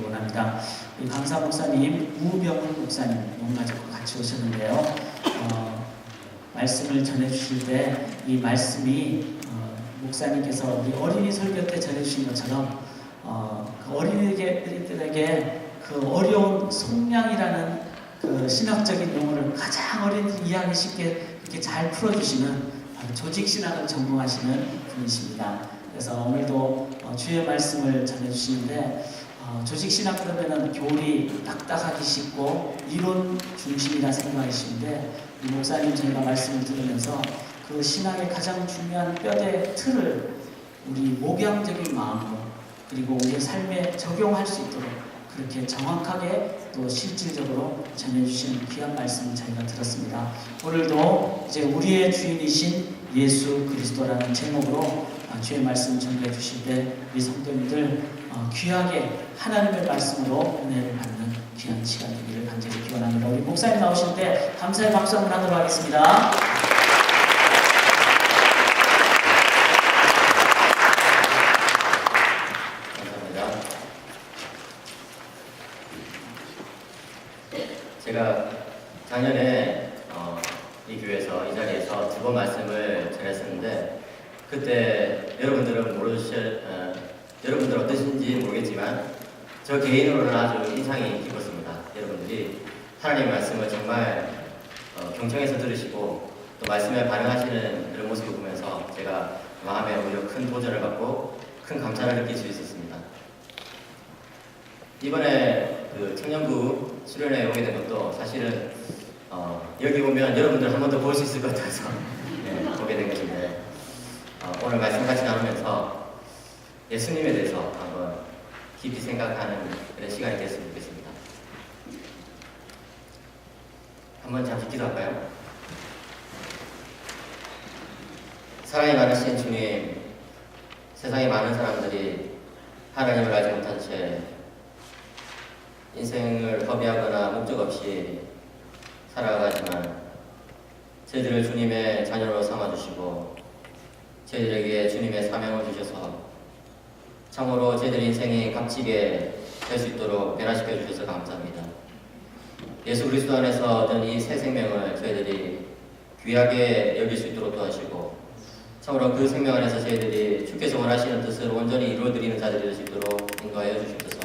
되시기 원합니다. 우리 강사 목사님, 우병훈 목사님 온 가족과 같이 오셨는데요. 말씀을 전해주실 때 이 말씀이 목사님께서 우리 어린이 설교 때 전해주신 것처럼 그 어린이들에게 그 어려운 속량이라는 그 신학적인 용어를 가장 어린이들이 이해하기 쉽게 이렇게 잘 풀어주시는 조직 신학을 전공하시는 분이십니다. 그래서 오늘도 주의 말씀을 전해주시는데 조직 신학 그러면은 교리 딱딱하기 쉽고 이론 중심이라 생각하시는데 이 목사님 저희가 말씀을 들으면서 그 신학의 가장 중요한 뼈대 틀을 우리 목양적인 마음으로 그리고 우리의 삶에 적용할 수 있도록 그렇게 정확하게 또 실질적으로 전해주신 귀한 말씀을 저희가 들었습니다. 오늘도 이제 우리의 주인이신 예수 그리스도라는 제목으로 주의 말씀 전해 주실 때 우리 성도님들 귀하게 하나님의 말씀으로 은혜를 받는 귀한 시간 되기를 간절히 기원합니다. 우리 목사님 나오실 때 감사의 박수 한번 하도록 하겠습니다. 제가 작년에 이 교회에서 이 자리에서 두 번 말씀을 전했었는데 그때 여러분들은 여러분들 어떠신지 모르겠지만 저 개인으로는 아주 인상이 깊었습니다. 여러분들이 하나님의 말씀을 정말 경청해서 들으시고 또 말씀에 반응하시는 그런 모습을 보면서 제가 마음에 오히려 큰 도전을 받고 큰 감사를 느낄 수 있었습니다. 이번에 그 청년부 수련회에 오게 된 것도 사실은 여기 오면 여러분들 한 번 더 볼 수 있을 것 같아서 오게 된 것인데 오늘 말씀 같이 나누면서 예수님에 대해서 한번 깊이 생각하는 그런 시간이 됐으면 좋겠습니다. 한번 잠시 기도할까요? 사랑이 많으신 주님, 세상에 많은 사람들이 하나님을 알지 못한 채 인생을 허비하거나 목적 없이 살아가지만 저희들을 주님의 자녀로 삼아주시고 저희들에게 주님의 사명을 주셔서 참으로 저희들 인생이 값지게 될 수 있도록 변화시켜 주셔서 감사합니다. 예수 그리스도 안에서 얻은 이 새 생명을 저희들이 귀하게 여길 수 있도록 도와주시고 참으로 그 생명 안에서 저희들이 주께서 원하시는 뜻을 온전히 이루어드리는 자들이 될 수 있도록 인도하여 주시옵소서.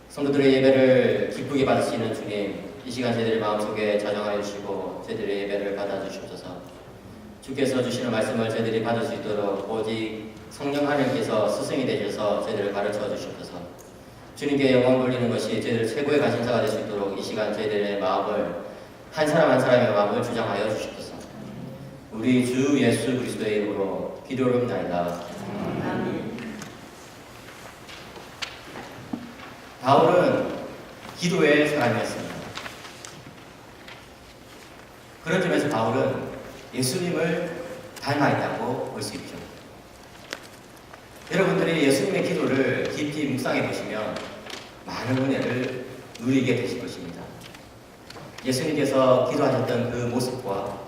성도들의 예배를 기쁘게 받으시는 주님, 이 시간 저희들의 마음속에 자정하여 주시고 저희들의 예배를 받아주시옵소서. 주께서 주시는 말씀을 저희들이 받을 수 있도록 오직 성령 하나님께서 스승이 되셔서 저희들을 가르쳐 주시옵소서. 주님께 영광 돌리는 것이 저희들 최고의 관심사가 될 수 있도록 이 시간 저희들의 마음을 한 사람 한 사람의 마음을 주장하여 주시옵소서. 우리 주 예수 그리스도의 이름으로 기도합니다. 아멘. 바울은 기도의 사람이었습니다. 그런 점에서 바울은 예수님을 닮아 있다고 볼 수 있죠. 여러분들이 예수님의 기도를 깊이 묵상해 보시면 많은 은혜를 누리게 되실 것입니다. 예수님께서 기도하셨던 그 모습과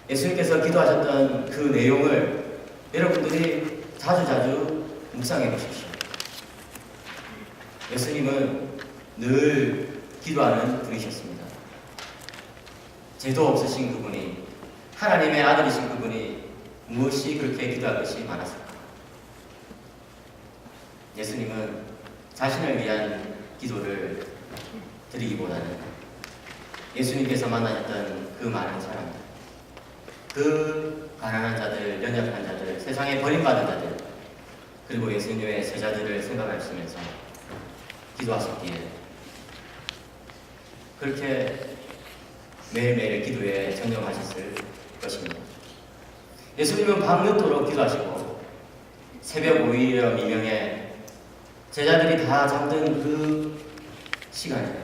예수님께서 기도하셨던 그 내용을 여러분들이 자주자주 묵상해 보십시오. 예수님은 늘 기도하는 분이셨습니다. 죄도 없으신 그분이, 하나님의 아들이신 그분이 무엇이 그렇게 기도할 것이 많았을까? 예수님은 자신을 위한 기도를 드리기보다는 예수님께서 만나셨던 그 많은 사람들, 그 가난한 자들, 연약한 자들, 세상에 버림받은 자들, 그리고 예수님의 제자들을 생각하시면서 기도하셨기에 그렇게 매일매일 기도에 전념하셨을 것입니다. 예수님은 밤늦도록 기도하시고 새벽 5일이라 미명에 제자들이 다 잠든 그 시간에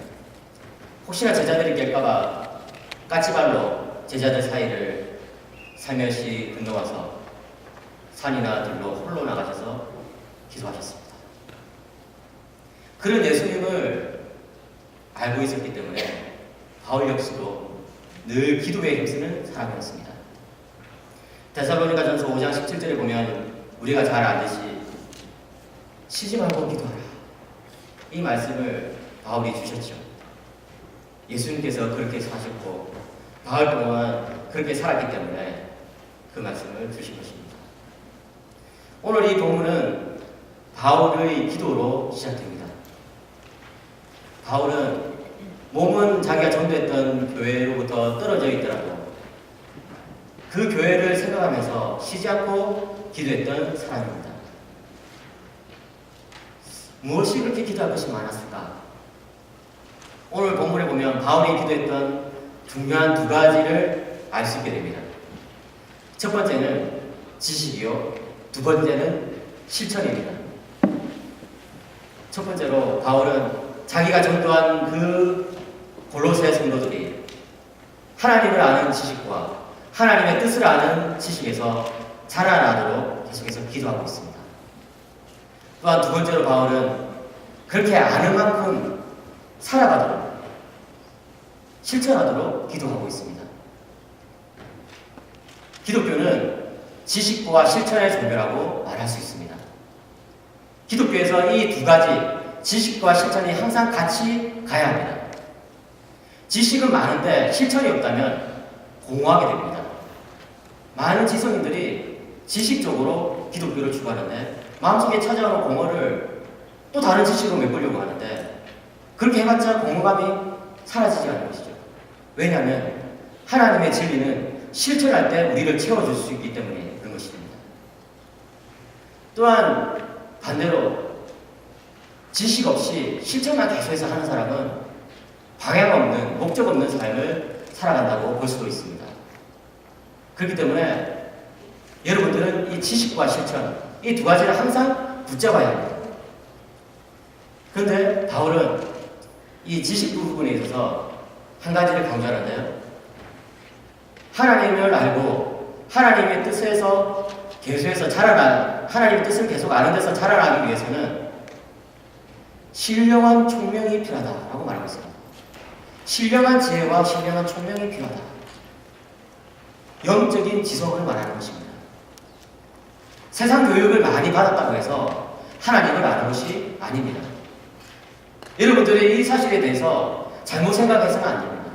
혹시나 제자들이 깰까봐 까치발로 제자들 사이를 살며시 건너와서 산이나 들로 홀로 나가셔서 기도하셨습니다. 그런 예수님을 알고 있었기 때문에 바울 역시도 늘 기도에 힘쓰는 사람이었습니다. 데살로니가전서 5장 17절에 보면 우리가 잘 알듯이 쉬지 말고 기도하라. 이 말씀을 바울이 주셨죠. 예수님께서 그렇게 사셨고 바울 동안 그렇게 살았기 때문에 그 말씀을 주신 것입니다. 오늘 이 본문은 바울의 기도로 시작됩니다. 바울은 몸은 자기가 전도했던 교회로부터 떨어져 있더라도 그 교회를 생각하면서 쉬지 않고 기도했던 사람입니다. 무엇이 그렇게 기도할 것이 많았을까? 오늘 본문에 보면 바울이 기도했던 중요한 두 가지를 알 수 있게 됩니다. 첫 번째는 지식이요, 두 번째는 실천입니다. 첫 번째로 바울은 자기가 전도한 그 골로새 성도들이 하나님을 아는 지식과 하나님의 뜻을 아는 지식에서 자라나도록 계속해서 기도하고 있습니다. 또한 두 번째로 바울은 그렇게 아는 만큼 살아가도록 실천하도록 기도하고 있습니다. 기독교는 지식과 실천의 종교라고 말할 수 있습니다. 기독교에서 이 두 가지 지식과 실천이 항상 같이 가야 합니다. 지식은 많은데 실천이 없다면 공허하게 됩니다. 많은 지성인들이 지식적으로 기독교를 추구하는데 마음속에 찾아오는 공허를 또 다른 지식으로 메꾸려고 하는데 그렇게 해봤자 공허감이 사라지지 않는 것이죠. 왜냐하면 하나님의 진리는 실천할 때 우리를 채워줄 수 있기 때문에 그런 것입니다. 또한 반대로 지식 없이 실천만 계속해서 하는 사람은 방향 없는, 목적 없는 삶을 살아간다고 볼 수도 있습니다. 그렇기 때문에 여러분들은 이 지식과 실천, 이 두 가지를 항상 붙잡아야 합니다. 그런데 바울은 이 지식 부분에 있어서 한 가지를 강조하는데요. 하나님을 알고 하나님의 뜻에서 계속해서 하나님의 뜻을 계속 아는 데서 자라나기 위해서는 신령한 총명이 필요하다라고 말하고 있습니다. 신령한 지혜와 신령한 총명이 필요하다. 영적인 지성을 말하는 것입니다. 세상 교육을 많이 받았다고 해서 하나님을 아는 것이 아닙니다. 여러분들이 이 사실에 대해서 잘못 생각해서는 안 됩니다.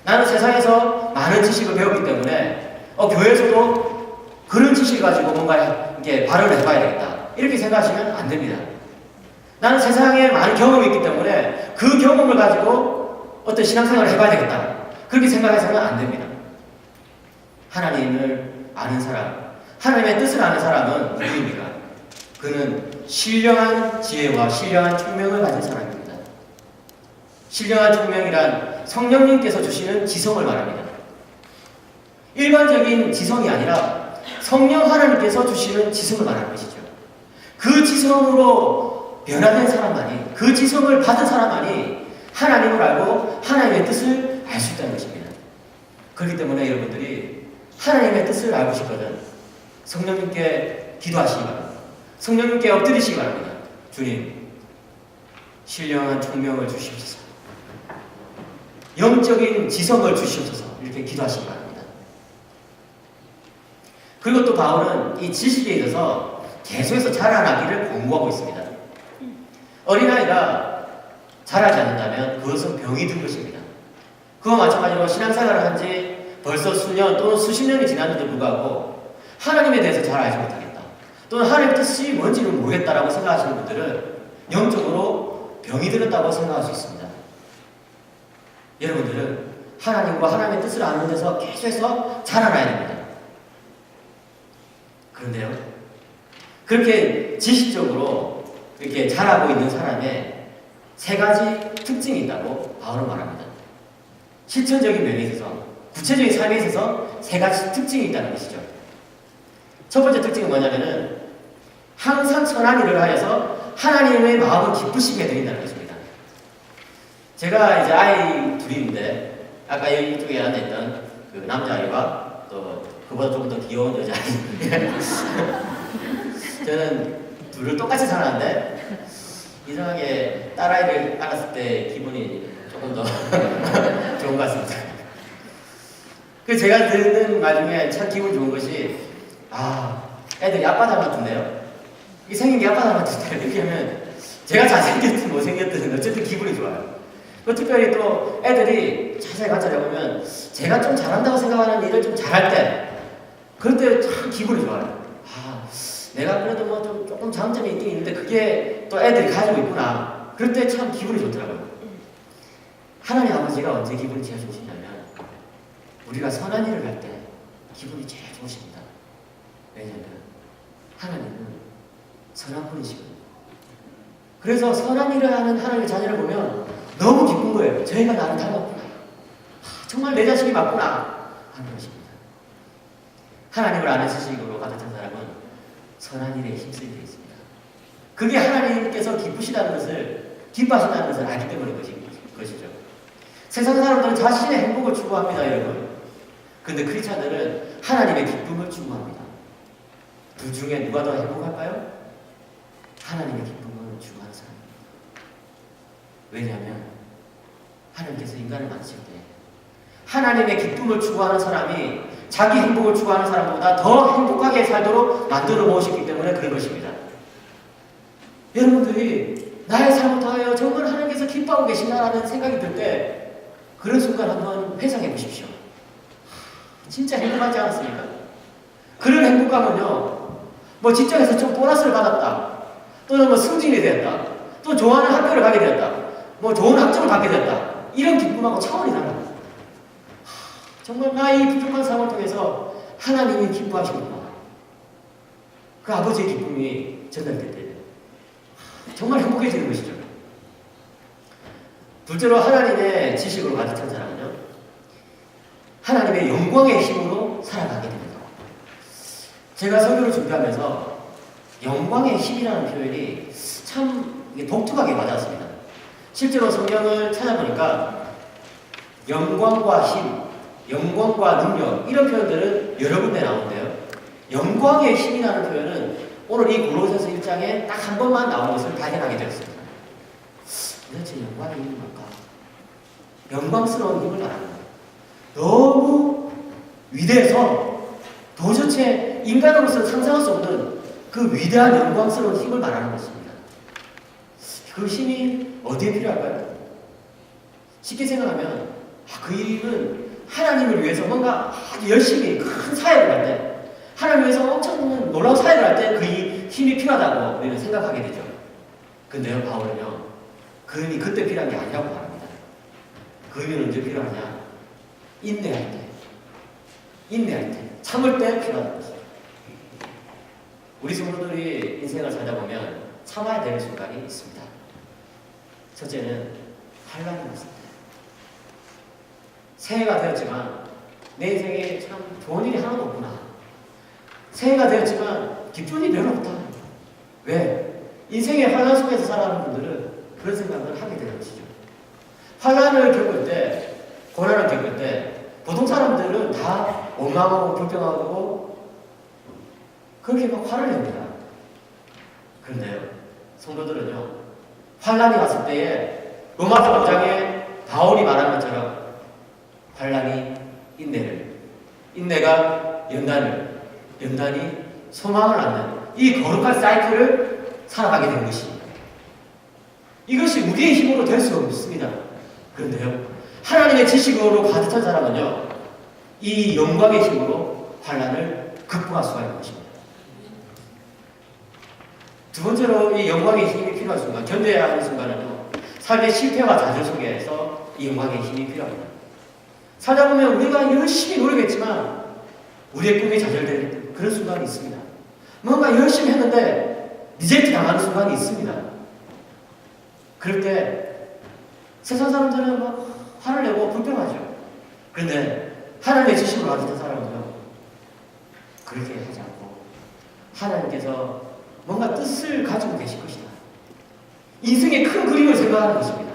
나는 세상에서 많은 지식을 배웠기 때문에 교회에서도 그런 지식을 가지고 뭔가 이렇게 발언을 해봐야 되겠다. 이렇게 생각하시면 안 됩니다. 나는 세상에 많은 경험이 있기 때문에 그 경험을 가지고 어떤 신앙생활을 해봐야 되겠다. 그렇게 생각해서는 안 됩니다. 하나님을 아는 사람, 하나님의 뜻을 아는 사람은 누구입니까? 그는 신령한 지혜와 신령한 총명을 가진 사람입니다. 신령한 총명이란 성령님께서 주시는 지성을 말합니다. 일반적인 지성이 아니라 성령 하나님께서 주시는 지성을 말하는 것이죠. 그 지성으로 변화된 사람만이, 그 지성을 받은 사람만이 하나님을 알고 하나님의 뜻을 알 수 있다는 것입니다. 그렇기 때문에 여러분들이 하나님의 뜻을 알고 싶거든 성령님께 기도하시기 바랍니다. 성령님께 엎드리시기 바랍니다. 주님, 신령한 총명을 주시옵소서. 영적인 지성을 주시옵소서. 이렇게 기도하시기 바랍니다. 그리고 또 바울은 이 지식에 있어서 계속해서 자라나기를 공부하고 있습니다. 어린아이가 자라지 않는다면 그것은 병이 든 것입니다. 그와 마찬가지로 신앙생활을 한 지 벌써 수년 또는 수십 년이 지났는데도 불구하고 하나님에 대해서 잘 알지 못하겠다. 또는 하나님의 뜻이 뭔지를 모르겠다라고 생각하시는 분들은 영적으로 병이 들었다고 생각할 수 있습니다. 여러분들은 하나님과 하나님의 뜻을 아는 데서 계속해서 자라나야 됩니다. 그런데요, 그렇게 지식적으로 이렇게 자라고 있는 사람의 세 가지 특징이 있다고 바울은 말합니다. 실천적인 면에 있어서, 구체적인 삶에 있어서 세 가지 특징이 있다는 것이죠. 첫 번째 특징은 뭐냐면은 항상 선한 일을 하여서 하나님의 마음을 기쁘시게 해드린다는 것입니다. 제가 이제 아이 둘인데 아까 이쪽에 앉아있던 그 남자아이와 또 그보다 조금 더 귀여운 여자아이 저는 둘을 똑같이 살았는데 이상하게 딸아이를 안았을 때 기분이 조금 더 좋은 것 같습니다. 그 제가 듣는 말 중에 참 기분 좋은 것이 애들이 아빠 닮았던데요? 이 생긴 게 아빠 닮았던데요? 이렇게 하면 제가 잘생겼든 못생겼든 어쨌든 기분이 좋아요. 특별히 또 애들이 자세히 같이 해보면 제가 좀 잘한다고 생각하는 일을 좀 잘할 때 그럴 때 참 기분이 좋아요. 아, 내가 그래도 뭐 좀 조금 장점이 있긴 있는데 그게 또 애들이 가지고 있구나. 그럴 때 참 기분이 좋더라고요. 하나님 아버지가 언제 기분이 제일 좋으시냐면 우리가 선한 일을 할 때 기분이 제일 좋으십니다. 왜냐하면 하나님은 선한 분이시거든요. 그래서 선한 일을 하는 하나님의 자녀를 보면 너무 기쁜 거예요. 저희가 나를 닮았구나. 정말 내 자식이 맞구나 하는 것입니다. 하나님을 아는 지식으로 가득한 사람은 선한 일에 힘쓰게 되어 있습니다. 그게 하나님께서 기쁘시다는 것을, 기뻐하신다는 것을 알기 때문인 것이죠. 세상 사람들은 자신의 행복을 추구합니다, 여러분. 그런데 크리스찬들은 하나님의 기쁨을 추구합니다. 둘 중에 누가 더 행복할까요? 하나님의 기쁨을 추구하는 사람입니다. 왜냐하면 하나님께서 인간을 만드실 때 하나님의 기쁨을 추구하는 사람이 자기 행복을 추구하는 사람보다 더 행복하게 살도록 만들어 놓으셨기 때문에 그런 것입니다. 여러분들이 나의 삶을 통하여 정말 하나님께서 기뻐하고 계신다라는 생각이 들 때 그런 순간 한번 회상해 보십시오. 진짜 행복하지 않았습니까? 그런 행복감은요, 뭐 직장에서 좀 보너스를 받았다, 또는 뭐 승진이 되었다, 또 좋아하는 학교를 가게 되었다, 뭐 좋은 학점을 받게 되었다, 이런 기쁨하고 차원이 달라요. 정말 나의 부족한 삶을 통해서 하나님이 기뻐하시는구나. 그 아버지의 기쁨이 전달될 때 정말 행복해지는 것이죠. 둘째로 하나님의 지식으로 가득 찬 사람은요, 하나님의 영광의 힘으로 살아가게 됩니다. 제가 설교를 준비하면서 영광의 힘이라는 표현이 참 독특하게 와닿았습니다. 실제로 성경을 찾아보니까 영광과 힘, 영광과 능력 이런 표현들은 여러 군데 나오는데요. 영광의 힘이라는 표현은 오늘 이 골로새서 1장에 딱 한 번만 나온 것을 발견하게 되었습니다. 도대체 영광의 힘이 뭘까? 영광스러운 힘을 말하는 거예요. 너무 위대해서 도대체 인간으로서 상상할 수 없는 그 위대한 영광스러운 힘을 말하는 것입니다. 그 힘이 어디에 필요할까요? 쉽게 생각하면 그 힘은 하나님을 위해서 뭔가 아주 열심히 큰 사역을 할 때, 하나님을 위해서 엄청 놀라운 사역을 할 때 그 힘이 필요하다고 우리는 생각하게 되죠. 근데요, 바울은요, 그 힘이 그때 필요한 게 아니라고 말합니다. 그 힘이 언제 필요하냐? 인내할 때, 참을 때 필요하다는 것입니다. 우리 성도들이 인생을 살다 보면 참아야 되는 순간이 있습니다. 첫째는 환난이 왔습니다. 새해가 되었지만 내 인생에 참 좋은 일이 하나도 없구나. 새해가 되었지만 기쁜 일이 별로 없다. 왜? 인생의 환난 속에서 살아가는 분들은 그런 생각을 하게 되는 것이죠. 환난을 겪을 때, 고난을 겪을 때 보통 사람들은 다 원망하고 불평하고 그렇게 막 화를 냅니다. 그런데요, 성도들은요, 환난이 왔을 때에 로마서 5장에 바울이 말한 것처럼 환난이 인내를, 인내가 연단을, 연단이 소망을 낳는 이 거룩한 사이클을 살아가게 된 것입니다. 이것이 우리의 힘으로 될 수 없습니다. 그런데요, 하나님의 지식으로 가득 찬 사람은요, 이 영광의 힘으로 환난을 극복할 수가 있는 것입니다. 두 번째로 이 영광의 힘이 필요한 순간, 견뎌야 하는 순간은요, 삶의 실패와 좌절 속에서 이 영광의 힘이 필요합니다. 살다 보면 우리가 열심히 노력했지만 우리의 꿈이 좌절되는 그런 순간이 있습니다. 뭔가 열심히 했는데 리젝트 당하는 순간이 있습니다. 그럴 때 세상 사람들은 막 화를 내고 불평하죠. 그런데 하나님의 지식으로 가득 찬 사람은요, 그렇게 하지 않고 하나님께서 뭔가 뜻을 가지고 계실 것이다. 인생의 큰 그림을 생각하는 것입니다.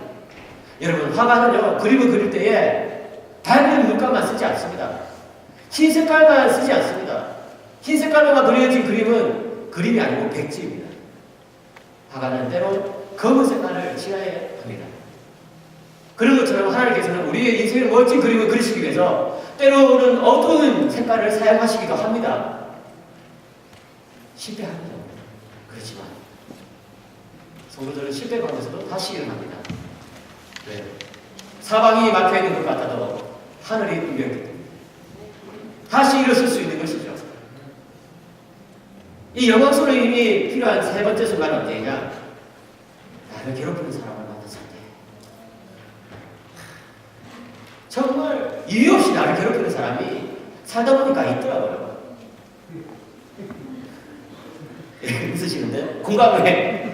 여러분, 화가는요, 그림을 그릴 때에 밝은 물감만 쓰지 않습니다. 흰 색깔만 쓰지 않습니다. 흰 색깔로만 그려진 그림은 그림이 아니고 백지입니다. 화가는 때로 검은 색깔을 칠해야 합니다. 그런 것처럼 하나님께서는 우리의 인생의 멋진 그림을 그리시기 위해서 때로는 어두운 색깔을 사용하시기도 합니다. 실패합니다. 그렇지만 성도들은 실패 가운데서도 다시 일어납니다. 네. 사방이 막혀있는 것 같아도 하늘이 뚫려있기 때문에 다시 일어설 수 있는 것이죠. 이 영광스러운 힘이 필요한 세 번째 순간은 언제냐? 나를 괴롭히는 사람을 만났을 때. 정말 이유 없이 나를 괴롭히는 사람이 살다 보니까 있더라고요. 예, 웃으시는데? 공감의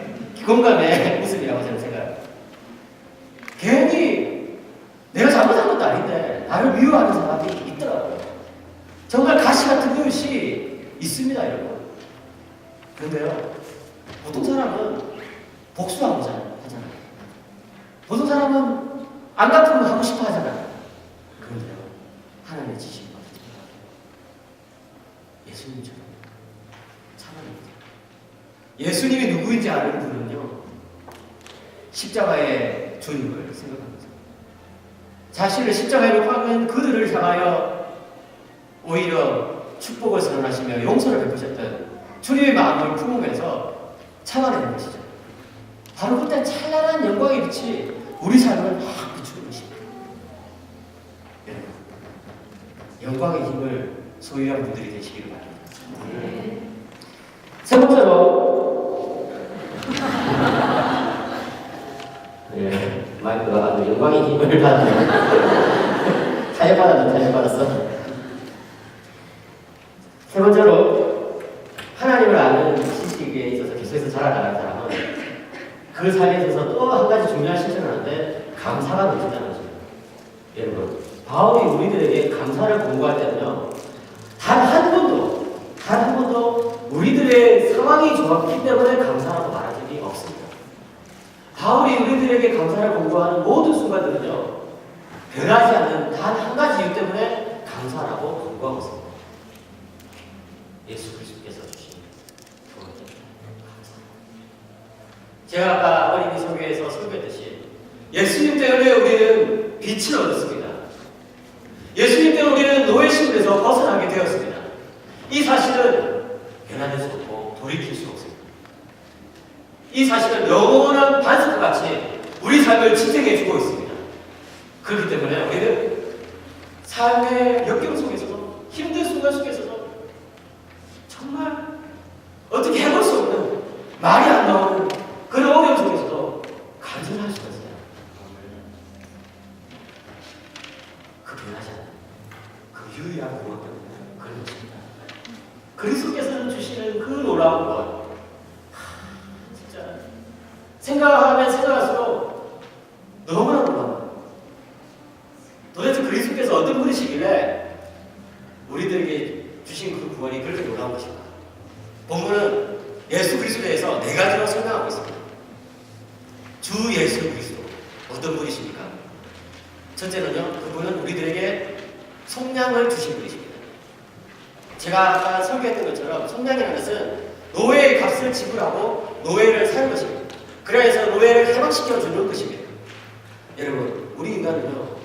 웃음이라고 저는 생각합니다. 괜히 내가 잘못한 것도 아닌데 나를 미워하는 사람이 있더라고요. 정말 가시 같은 것이 있습니다, 여러분. 그런데요, 보통 사람은 복수하고 하잖아요. 보통 사람은 안 갚으면 하고 싶어 하잖아요. 그런데요, 하나님의 지식이 어떻게 예수님처럼 참아냅니다. 예수님이 누구인지 아는 분은요, 십자가의 주님을 생각합니다. 자신을 십자가에 못 박은 그들을 향하여 오히려 축복을 선언하시며 용서를 베푸셨던 주님의 마음을 품으면서 참아내는 것이죠. 바로 그때 찬란한 영광의 빛이 우리 삶을 막 비추는 것입니다. 여러분, 영광의 힘을 소유한 분들이 되시기를 바랍니다. 세 번째로 마이크가 아주 영광의 힘을 받는 타협받았어. 세 번째로 하나님을 아는 지식에 있어서 계속해서 자라나가는 사람은 그 삶에 있어서 또 한 가지 중요한 실천을 하는데 감사가 넘친다는 것입니다. 여러분, 바울이 우리들에게 감사를 공부할 때는요, 단 한 번도 우리들의 상황이 좋았기 때문에 감사라고 말한 적이 없습니다. 바울이 우리들에게 감사를 공부하는 모든 순간들은요, 변하지 않는 단 한 가지 이유 때문에 감사라고 공부하고 있습니다. 예수 그리스도께서 주신 두 번째 감사. 제가 아까 어린이 설교에서 설교했듯이 예수님 때문에 우리는 빛을 얻었습니다. 예수님 때문에 우리는 노예 신분에서 벗어나게 되었습니다. 이 사실은 변화될 수 없고 돌이킬 수 없습니다. 이 사실은 영원한 반석과 같이 우리 삶을 지탱해주고 있습니다. 그렇기 때문에 우리는 삶의 역경 속에서도 힘든 순간 속에서도 정말 어떻게 해볼 수 없는 말이 안 나오는 그런 어려움 속에서도 간절할 수가 있어요. 그 변하지 않는 그 유일한 구원 때문에 그런 것입니다. 그리스도께서 주시는 그 놀라운 것, 진짜 생각하면 생각할수록 너무나 놀라워요. 도대체 그리스도께서 어떤 분이시길래 우리들에게 주신 그 구원이 그렇게 놀라운 것인가? 본문은 예수 그리스도에 대해서 네 가지로 설명하고 있습니다. 주 예수 그리스도 어떤 분이십니까? 첫째는요, 그분은 우리들에게 속량을 주신 분이십니다. 제가 아까 설교했던 것처럼 속량이라는 것은 노예의 값을 지불하고 노예를 사는 것입니다. 그래서 노예를 해방시켜주는 것입니다. 여러분, 우리 인간은요,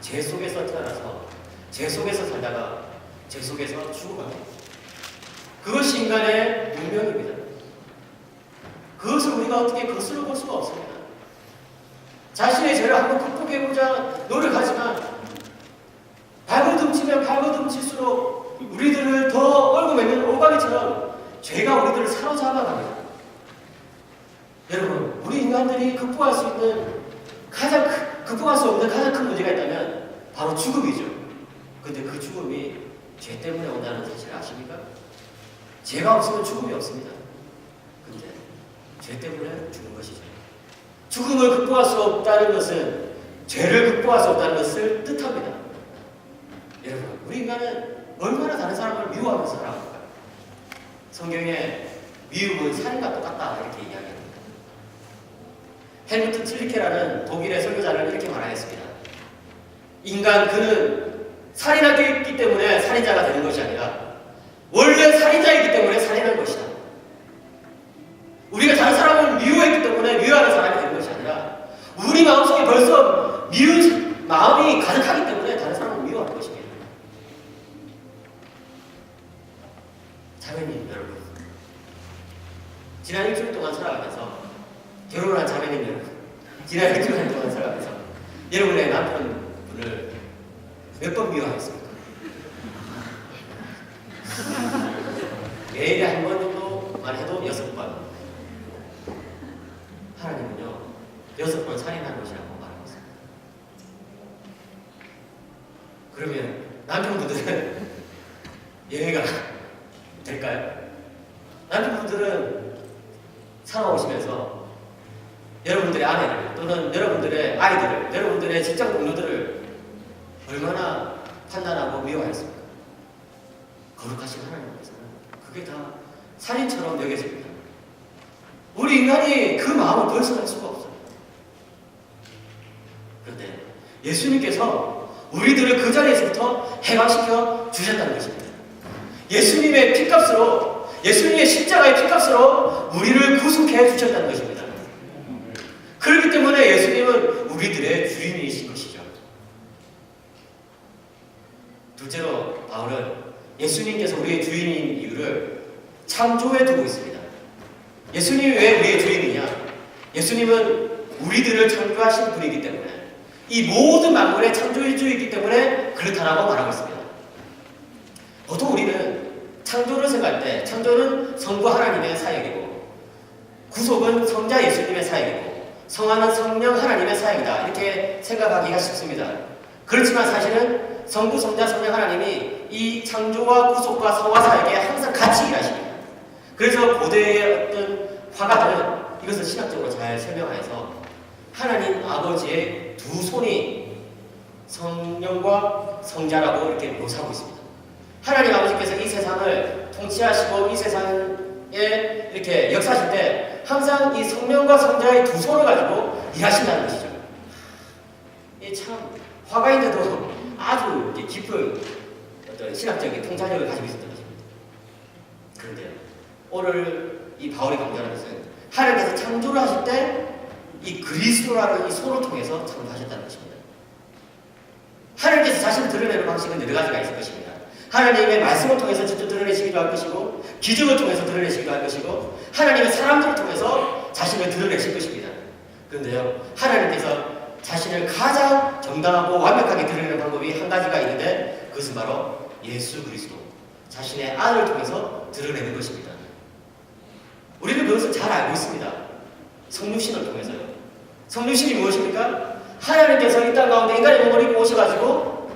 죄 속에서 태어나서 죄 속에서 살다가 죄 속에서 죽어갑니다. 그것이 인간의 운명입니다. 그것을 우리가 어떻게 거슬러 볼 수가 없습니다. 자신의 죄를 한번 극복해보자 노력하지만 발버둥치면 발버둥칠수록 우리들을 더 얼고 맺는 오가리처럼 죄가 우리들을 사로잡아갑니다. 여러분, 우리 인간들이 극복할 수 없는 가장 큰 문제가 있다면 바로 죽음이죠. 근데 그 죽음이 죄 때문에 온다는 사실을 아십니까? 죄가 없으면 죽음이 없습니다. 근데 죄 때문에 죽는 것이죠. 죽음을 극복할 수 없다는 것은 죄를 극복할 수 없다는 것을 뜻합니다. 여러분, 우리 인간은 얼마나 다른 사람을 미워하면서 살아갑니까? 성경에 미움은 살인과 똑같다 이렇게 이야기합니다. 헬무트 틸리케라는 독일의 설교자는 이렇게 말하였습니다. 인간 그는 살인하기 때문에 살인자가 되는 것이 아니라 원래 살인자이기 때문에 살인한 것이다. 우리가 다른 사람을 미워했기 때문에 미워하는 사람이 되는 것이 아니라 우리 마음속에 벌써 미운 마음이 가득하기 때문에 다른 사람을 미워하는 것입니다. 자매님 여러분, 지난 일주일 동안 살아가면서 결혼한 자매님 여러분, 지난 1주간 동안 살아가면서 여러분의 남편분을 몇 번 미워하셨습니까? 매일에 한 번 정도만 해도 6번. 하나님은요, 6번 살인한 것이라고 말하고 있습니다. 그러면 남편분들은 예외가 될까요? 남편분들은 살아오시면서 여러분들의 아내를 또는 여러분들의 아이들을, 여러분들의 직장 동료들을 얼마나 판단하고 미워하였습니까? 거룩하신 하나님께서는 그게 다 살인처럼 여겨집니다. 우리 인간이 그 마음을 벗어날 수가 없어요. 그런데 예수님께서 우리들을 그 자리에서부터 해방시켜 주셨다는 것입니다. 예수님의 피값으로, 예수님의 십자가의 피값으로 우리를 구속해 주셨다는 것입니다. 그렇기 때문에 예수님은 우리들의 주인이신 것이죠. 둘째로 바울은 예수님께서 우리의 주인인 이유를 창조에 두고 있습니다. 예수님이 왜 우리의 주인이냐? 예수님은 우리들을 창조하신 분이기 때문에, 이 모든 만물의 창조주이기 때문에 그렇다라고 말하고 있습니다. 보통 우리는 창조를 생각할 때 창조는 성부 하나님의 사역이고 구속은 성자 예수님의 사역이고 성화는 성령 하나님의 사역이다, 이렇게 생각하기가 쉽습니다. 그렇지만 사실은 성부, 성자, 성령 하나님이 이 창조와 구속과 성화 사역에 항상 같이 일하십니다. 그래서 고대의 어떤 화가들은 이것을 신학적으로 잘 설명해서 하나님 아버지의 두 손이 성령과 성자라고 이렇게 묘사하고 있습니다. 하나님 아버지께서 이 세상을 통치하시고 이 세상에 이렇게 역사하실 때 항상 이 성령과 성자의 두 손을 가지고 일하신다는 것이죠. 이 참 화가인데도 아주 깊은 어떤 신학적인 통찰력을 가지고 있었던 것입니다. 그런데 오늘 이 바울이 강조하는 것은 하나님께서 창조를 하실 때 이 그리스도라는 이 손을 통해서 창조하셨다는 것입니다. 하나님께서 자신을 드러내는 방식은 여러 가지가 있을 것입니다. 하나님의 말씀을 통해서 직접 드러내시기도 할 것이고, 기적을 통해서 드러내시기도 할 것이고, 하나님의 사람들을 통해서 자신을 드러내실 것입니다. 그런데요, 하나님께서 자신을 가장 정당하고 완벽하게 드러내는 방법이 한 가지가 있는데, 그것은 바로 예수 그리스도, 자신의 아들을 통해서 드러내는 것입니다. 우리는 그것을 잘 알고 있습니다. 성육신을 통해서요. 성육신이 무엇입니까? 하나님께서 이 땅 가운데 인간의 몸을 입고 오셔가지고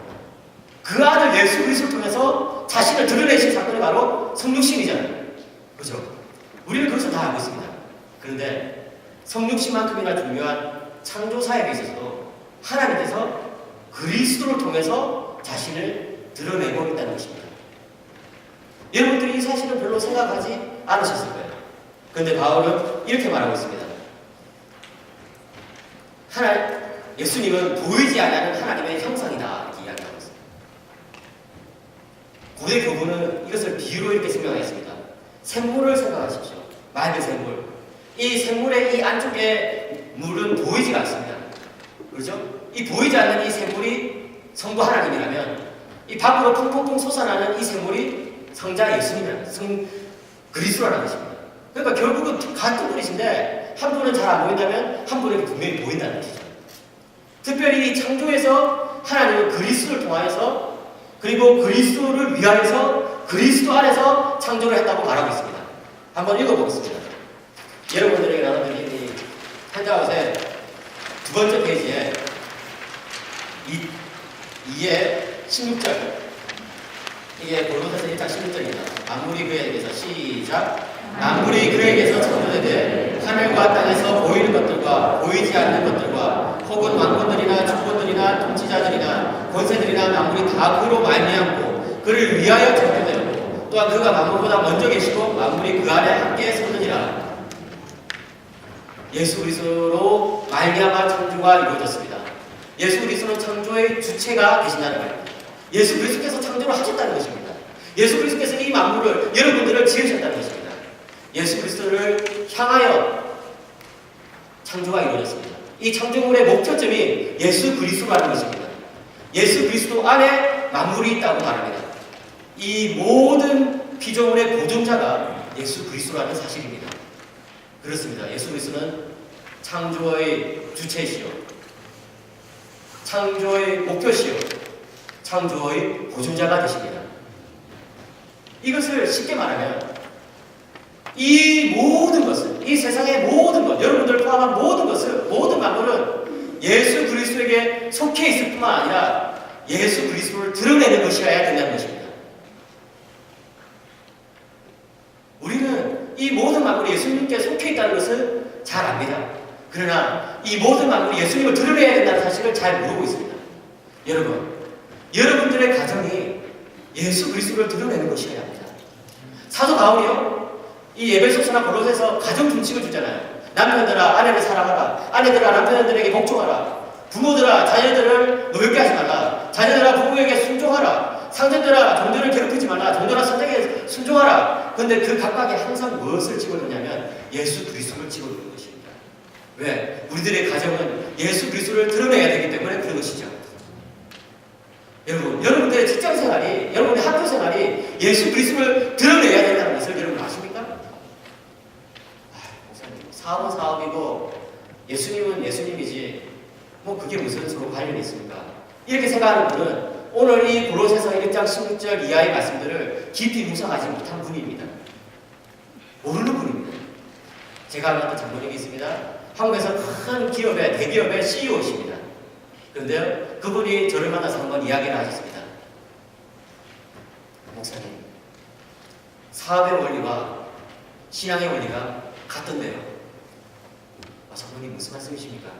그 아들 예수 그리스도를 통해서 자신을 드러내신 사건이 바로 성육신이잖아요. 그렇죠? 우리는 그것을 다 알고 있습니다. 그런데 성육신만큼이나 중요한 창조 사역에 있어서도 하나님께서 그리스도를 통해서 자신을 드러내고 있다는 것입니다. 여러분들이 이 사실을 별로 생각하지 않으셨을 거예요. 그런데 바울은 이렇게 말하고 있습니다. 예수님은 보이지 않는 하나님의 형상이다, 이렇게 이야기하고 있습니다. 고대 교부는 이것을 비유로 이렇게 설명했습니다. 샘물을 생각하십시오. 맑은 샘물. 이 샘물의 이 안쪽에 물은 보이지가 않습니다. 그렇죠? 이 보이지 않는 이 샘물이 성부 하나님이라면, 이 밖으로 퐁퐁퐁 솟아나는 이 샘물이 성자 예수님이라는 그리스도라는 것입니다. 그러니까 결국은 같은 분이신데 한 분은 잘 안 보인다면 한 분에게 분명히 보인다는 것이죠. 특별히 이 창조에서 하나님은 그리스도를 통하여서, 그리고 그리스도를 위하여서 그리스도 안에서 창조를 했다고 말하고 있습니다. 한번 읽어보겠습니다. 여러분들에게 나눠드린 이 핸드아웃의 두 번째 페이지에 2의 16절, 이게 골로새서 1장 16절입니다. 만물이 그에게서, 시작. 만물이 그에게서 창조되되 하늘과 땅에서 보이는 것들과 보이지 않는 것들과 혹은 왕권들이나 주권들이나 통치자들이나 권세들이나 만물이 다 그로 말미암고 그를 위하여 창조되었고 또한 그가 만물보다 먼저 계시고 만물이 그 안에 함께 서느니라. 예수 그리스도로 말미암아 창조가 이루어졌습니다. 예수 그리스도는 창조의 주체가 되신다는 말입니다. 예수 그리스도께서 창조를 하셨다는 것입니다. 예수 그리스도께서 이 만물을, 여러분들을 지으셨다는 것입니다. 예수 그리스도를 향하여 창조가 이루어졌습니다. 이 창조물의 목표점이 예수 그리스도라는 것입니다. 예수 그리스도 안에 만물이 있다고 말합니다. 이 모든 피조물의 보존자가 예수 그리스도라는 사실입니다. 그렇습니다. 예수 그리스도는 창조의 주체시요, 창조의 목표시요, 창조의 보존자가 되십니다. 이것을 쉽게 말하면 이 모든 것은, 이 세상의 모든 것, 여러분들 포함한 모든 것은, 모든 만물은 예수 그리스도에게 속해 있을 뿐만 아니라 예수 그리스도를 드러내는 것이어야 된다는 것입니다. 우리는 이 모든 만물이 예수님께 속해 있다는 것을 잘 압니다. 그러나 이 모든 만물이 예수님을 드러내야 된다는 사실을 잘 모르고 있습니다. 여러분, 여러분들의 가정이 예수 그리스도를 드러내는 것이어야 합니다. 사도 바울이요, 이 에베소서나 골로새서 가정 준칙을 주잖아요. 남편들아 아내를 사랑하라, 아내들아 남편들에게 복종하라, 부모들아 자녀들을 노엽게 하지 말라, 자녀들아 부모에게 순종하라, 상전들아 종들을 괴롭히지 말라, 종들아 선생에게 순종하라. 그런데 그 각각에 항상 무엇을 집어넣냐면 예수 그리스도를 집어넣는 것입니다. 왜? 우리들의 가정은 예수 그리스도를 드러내야 되기 때문에 그런 것이죠. 여러분, 여러분들의 직장 생활이, 여러분의 학교 생활이 예수 그리스도를 드러내야 된다는 것을 여러분 아십니까? 목사님, 사업은 사업이고 예수님은 예수님이지 뭐 그게 무슨 서로 관련이 있습니까? 이렇게 생각하는 분은 오늘 이 골로새서 1장 16절 이하의 말씀들을 깊이 묵상하지 못한 분입니다. 모르는 분입니다. 제가 알았던 장모님이 있습니다. 한국에서 큰 기업의, 대기업의 CEO이십니다. 그런데요, 그분이 저를 만나서 한번 이야기를 하셨습니다. 목사님, 사업의 원리와 신앙의 원리가 같던데요. 장모님 무슨 말씀이십니까?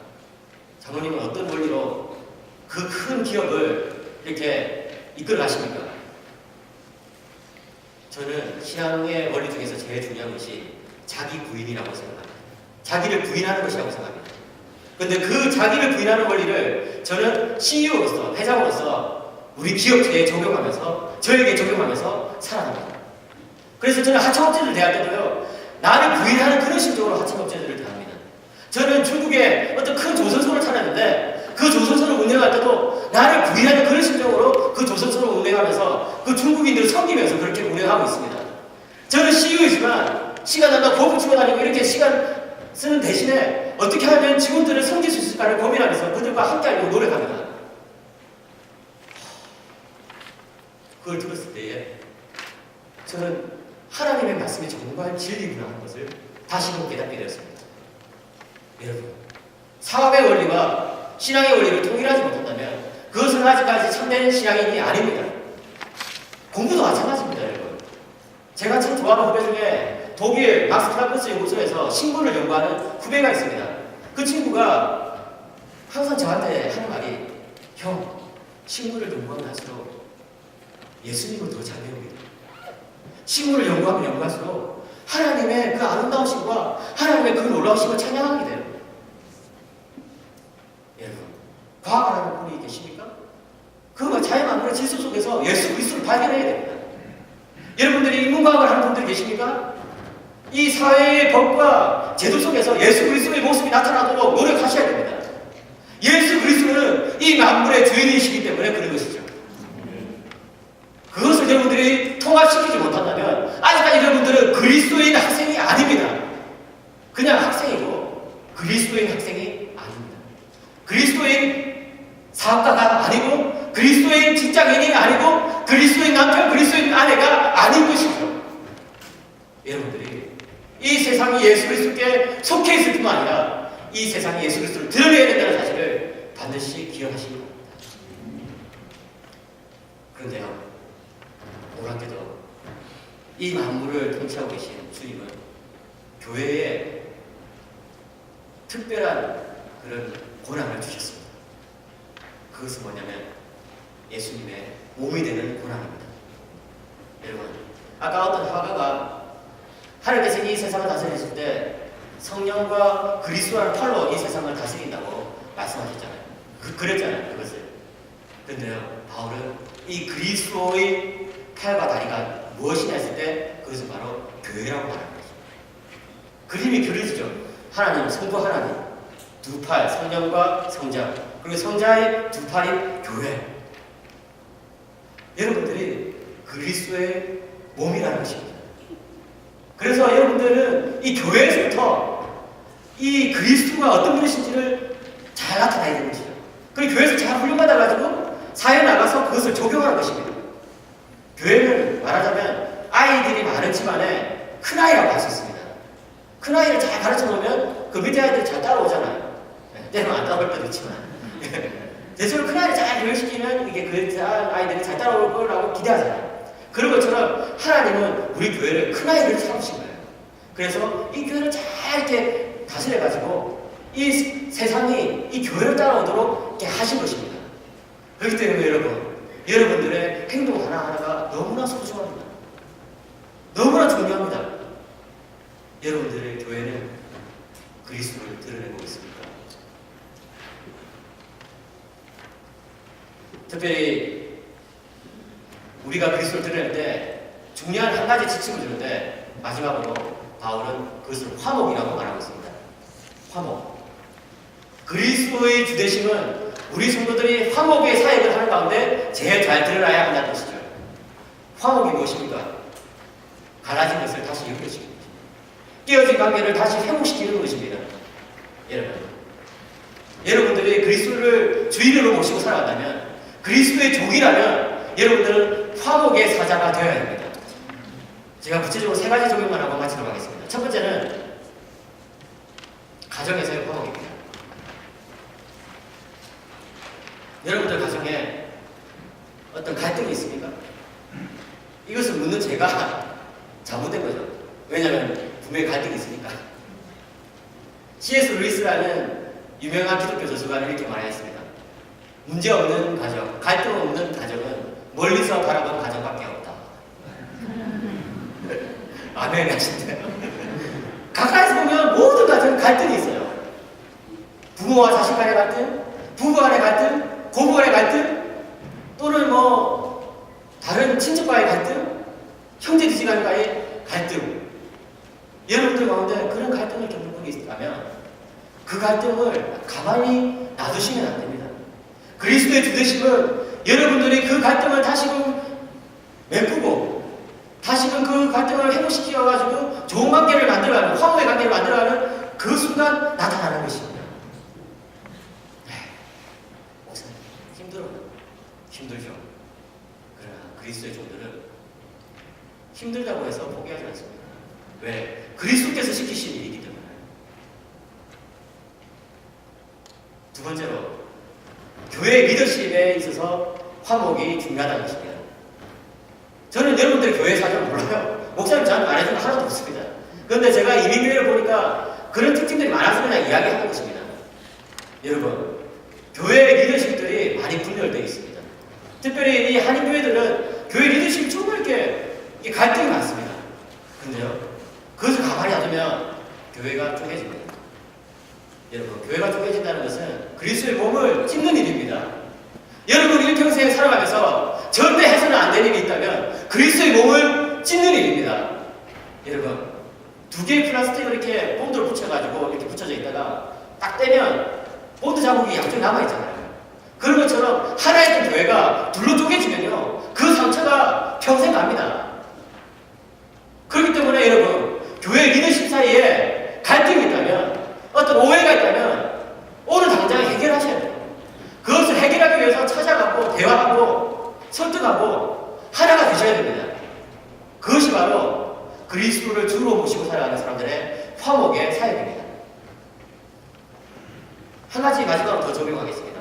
장모님은 어떤 원리로 그 큰 기업을 이렇게 이끌어 가십니까? 저는 신앙의 원리 중에서 제일 중요한 것이 자기 부인이라고 생각합니다. 자기를 부인하는 것이라고 생각합니다. 그런데 그 자기를 부인하는 원리를 저는 CEO로서, 회장으로서 우리 기업체에 적용하면서, 저에게 적용하면서 살아갑니다. 그래서 저는 하청업체들 대할 때도요, 나를 부인하는 그런 심정으로 하청업체들을 대합니다. 저는 중국에 어떤 큰 조선소를 차렸는데 그 조선소를 운행할 때도 나를 부인하는 그런 심정으로 그 조선소를 운행하면서 그 중국인들을 섬기면서 그렇게 운행하고 있습니다. 저는 CEO이지만 시간 난다고 골프 치고 다니고 이렇게 시간 쓰는 대신에 어떻게 하면 직원들을 섬길 수 있을까를 고민하면서 그들과 함께하려고 노력합니다. 그걸 들었을 때에 저는 하나님의 말씀이 정말 진리구나 하는 것을 다시금 깨닫게 되었습니다. 여러분, 사업의 원리와 신앙의 원리를 통일하지 못한다면 그것은 아직까지 참된 신앙인이 아닙니다. 공부도 마찬가지입니다, 여러분. 제가 참 좋아하는 후배 중에 독일 막스 프랑크스 연구소에서 신분을 연구하는 후배가 있습니다. 그 친구가 항상 저한테 하는 말이, 형, 신분을 연구하면 할수록 예수님을 더 잘 배웁니다. 신분을 연구하면 연구할수록 하나님의 그 아름다우심과 하나님의 그 놀라우심을 찬양하게 돼요. 여러분, 과학을 하는 분이 계십니까? 그 자연만물의 질서 속에서 예수 그리스도를 발견해야 됩니다. 여러분들이 인문과학을 하는 분들이 계십니까? 이 사회의 법과 제도 속에서 예수 그리스도의 모습이 나타나도록 노력하셔야 됩니다. 예수 그리스도는 이 만물의 주인이시기 때문에 그런 것이죠. 그것을 여러분들이 통합시키지 못한다면 아직까지 여러분들은 그리스도인 학생이 아닙니다. 그냥 학생이고 그리스도인 학생이 아닙니다. 그리스도인 사업가가 아니고 그리스도인 직장인이 아니고 그리스도인 남편, 그리스도인 아내가 아닌 것이죠. 여러분들이 이 세상이 예수 그리스도께 속해 있을 뿐만 아니라 이 세상이 예수 그리스도를 드러내야 된다는 사실을 반드시 기억하시기 바랍니다. 그런데요, 놀랍게도 이 만물을 통치하고 계신 주님은 교회에 특별한 그런 고난을 주셨습니다. 그것은 뭐냐면 예수님의 몸이 되는 고난입니다. 여러분, 아까 어떤 화가가 하나님께서 이 세상을 다스리실 때 성령과 그리스도라는 팔로 이 세상을 다스린다고 말씀하셨잖아요. 그랬잖아요, 그것을. 그런데요, 바울은 이 그리스도의 팔과 다리가 무엇이냐 했을 때 그것은 바로 교회라고 말하는 것입니다. 그림이 그려지죠. 하나님, 성부 하나님, 두 팔, 성령과 성자, 그리고 성자의 두 팔인 교회. 여러분들이 그리스도의 몸이라는 것입니다. 그래서 여러분들은 이 교회에서부터 이 그리스도가 어떤 분이신지를 잘 나타내야 되는 것이죠. 그리고 교회에서 잘 훈련받아가지고 사회에 나가서 그것을 적용하는 것입니다. 교회는 말하자면 아이들이 많은 집안에 큰아이라고 할 수 있습니다. 큰아이를 잘 가르쳐 놓으면 그 밑에 아이들이 잘 따라오잖아요. 때로는 안 따라올 때도 있지만 대체로 큰아이를 잘 교육시키면 이게 그 아이들이 잘 따라올 거라고 기대하잖아요. 그런 것처럼 하나님은 우리 교회를 큰아이를 삼으신 거예요. 그래서 이 교회를 잘 이렇게 다스려가지고 이 세상이 이 교회를 따라오도록 이렇게 하신 것입니다. 그렇기 때문에 여러분들의 행동 하나하나가 너무나 소중합니다. 너무나 중요합니다. 여러분들의 교회는 그리스도를 드러내고 있습니다. 특별히 우리가 그리스도를 드러낼 때 중요한 한 가지 지침을 주는데 마지막으로 바울은 그것을 화목이라고 말하고 있습니다. 화목. 그리스도의 주되심은 우리 성도들이 화목의 사역을 하는 가운데 제일 잘 드러나야 한다는 것이죠. 화목이 무엇입니까? 갈라진 것을 다시 연결시키는 것입니다. 깨어진 관계를 다시 회복시키는 것입니다. 여러분들이 그리스도를 주인으로 모시고 살아간다면, 그리스도의 종이라면 여러분들은 화목의 사자가 되어야 합니다. 제가 구체적으로 3가지 적용만 하고 마치도록 하겠습니다. 첫 번째는 가정에서의 화목입니다. 여러분들 가정에 어떤 갈등이 있습니까? 이것을 묻는 제가 잘못된 거죠. 왜냐하면 분명히 갈등이 있으니까. C.S. 루이스라는 유명한 기독교 저수가 이렇게 말했습니다. 문제없는 가정, 갈등 없는 가정은 멀리서 바라본 가정밖에 없다. 아멘 하신대요. 가까이서 보면 모든 가정 갈등이 있어요. 부모와 자식 간의 갈등, 부부 간의 갈등, 고부 간의 갈등, 또는 다른 친척과의 갈등, 형제지간과의 갈등. 여러분들 가운데 그런 갈등을 겪는 분이 있다면 그 갈등을 가만히 놔두시면 안 됩니다. 그리스도의 주되심은 여러분들이 그 갈등을 다시금 메꾸고 다시금 그 갈등을 회복시켜가지고 좋은 관계를 만들어가는, 화목의 관계를 만들어가는 그 순간 나타나는 것입니다. 목사님 힘들죠. 그러나 그리스도의 종들은 힘들다고 해서 포기하지 않습니다. 왜? 그리스도께서 시키신 일이기 때문에. 두 번째로, 교회 리더십에 있어서 화목이 중요하다는 것입니다. 저는 여러분들 교회 사정 몰라요. 목사님 저한테 말해준 거 하나도 없습니다. 그런데 제가 이민교회를 보니까 그런 특징들이 많아서 그냥 이야기하는 것입니다. 여러분, 교회 리더십들이 많이 분열되어 있습니다. 특별히 이 한인교회들은 교회 리더십이 정말 이렇게 갈등이 많습니다. 그런데요, 그것을 가만히 놔두면 교회가 쪼개집니다. 여러분, 교회가 쪼개진다는 것은 그리스도의 몸을 찢는 일입니다. 여러분 일평생 살아가면서 절대 해서는 안 되는 일이 있다면 그리스도의 몸을 찢는 일입니다. 여러분, 2개의 플라스틱을 이렇게 본드로 붙여가지고 이렇게 붙여져 있다가 딱 떼면 본드 자국이 양쪽에 남아있잖아요. 그런 것처럼 하나의 교회가 둘로 쪼개지면요, 그 상처가 평생 갑니다. 그렇기 때문에 여러분, 교회 리더십 사이에 갈등이 있다면, 어떤 오해가 있다면 오늘 당장 해결하셔야 돼요. 그것을 해결하기 위해서 찾아가고 대화하고 설득하고 하나가 되셔야 됩니다. 그것이 바로 그리스도를 주로 모시고 살아가는 사람들의 화목의 사역입니다. 한 가지 마지막으로 더 적용하겠습니다.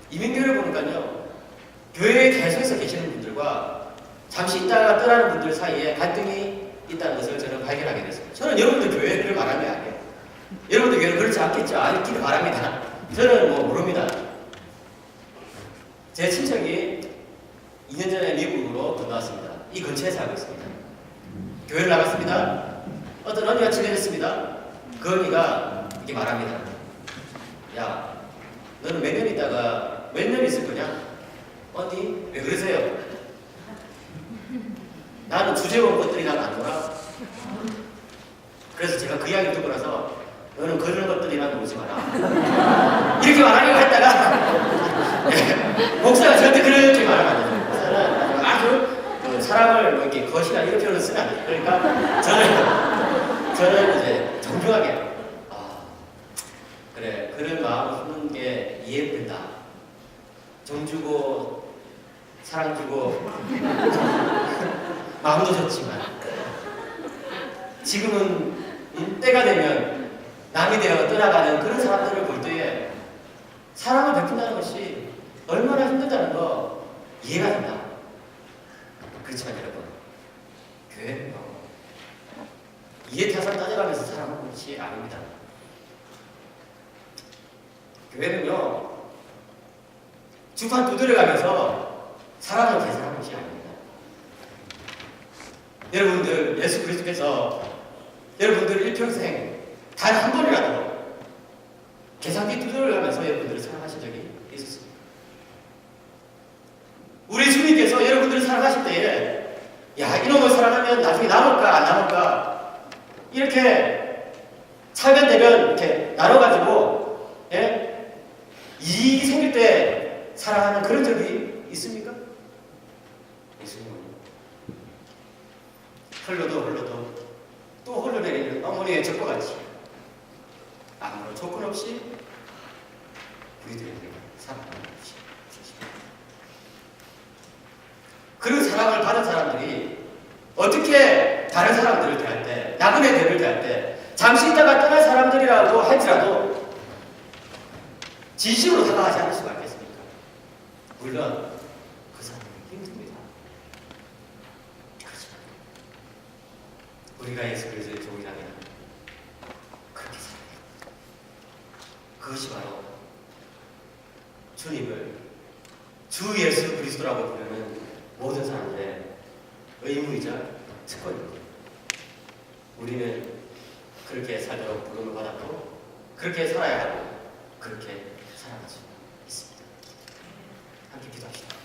이민교회를 보니까요, 교회에 계속해서 계시는 분들과 잠시 있다가 떠나는 분들 사이에 갈등이 있다는 것을 저는 발견하게 됐습니다. 저는 여러분들 교회를 말하는 게 아니에요. 여러분들 교회는 그렇지 않겠죠? 아니길 바랍니다. 저는 모릅니다. 제 친척이 2년 전에 미국으로 건너왔습니다. 이 근처에 살고 있습니다. 교회를 나갔습니다. 어떤 언니가 친해졌습니다. 그 언니가 이렇게 말합니다. 야, 너는 몇 년 있다가 몇 년 있을 거냐? 언니, 왜 그러세요? 나는 주제원 것들이랑 안 놀아. 그래서 제가 그 이야기를 듣고 나서 너는 그런 것들이랑 놀지 마라. 이렇게 말하려고 했다가 목사가 절대 그렇게 말하면 안 돼요. 목사는 아주 사람을 이렇게 거시나 이런 표현을 쓰면 안 돼요. 그러니까 저는 이제 분명하게 그래 그런 마음을 품는 게 이해된다. 정 주고 사랑 주고 마음도 좋지만 지금은 때가 되면 남이 되어 떠나가는 그런 사람들을 볼 때에 사랑을 베푼다는 것이 얼마나 힘들다는 거 이해가 된다. 그렇지만 여러분, 교회는요, 이해타산 따져가면서 사랑하는 것이 아닙니다. 교회는요, 주판 두드려가면서 사랑을 계산하는 것이 아닙니다. 여러분들, 예수 그리스도께서 여러분들 일평생 단 한 번이라도 계산기 두드려가면서 여러분들을 사랑하신 적이 있었습니다. 우리 주님께서 여러분들을 사랑하실 때에 야 이놈을 사랑하면 나중에 남을까 안 남을까 이렇게 차변대변 이렇게 나눠가지고 예? 이익이 생길 때 사랑하는 그런 적이 있습니까? 있습니다. 흘러도 또 흘러내리는 어머니의 젖과같이 아무런 조건 없이 우리들에게 사랑을 주십니다. 그런 사랑을 받은 사람들이 어떻게 다른 사람들을 대할 때, 나그네 대를 대할 때 잠시 있다가 떠날 사람들이라고 할지라도 진심으로 사랑하지 않을 수가 있겠습니까? 물론 그 사람은 힘듭니다. 그렇지만 우리가 예수 그리스도의 종이라면 그렇게 살아야 합니다. 그것이 바로 주님을 주 예수 그리스도라고 부르는 모든 사람들의 의무이자 특권입니다. 우리는 그렇게 살도록 부름을 받았고 그렇게 살아야 하고 그렇게 살아갈 수 있습니다. 함께 기도합시다.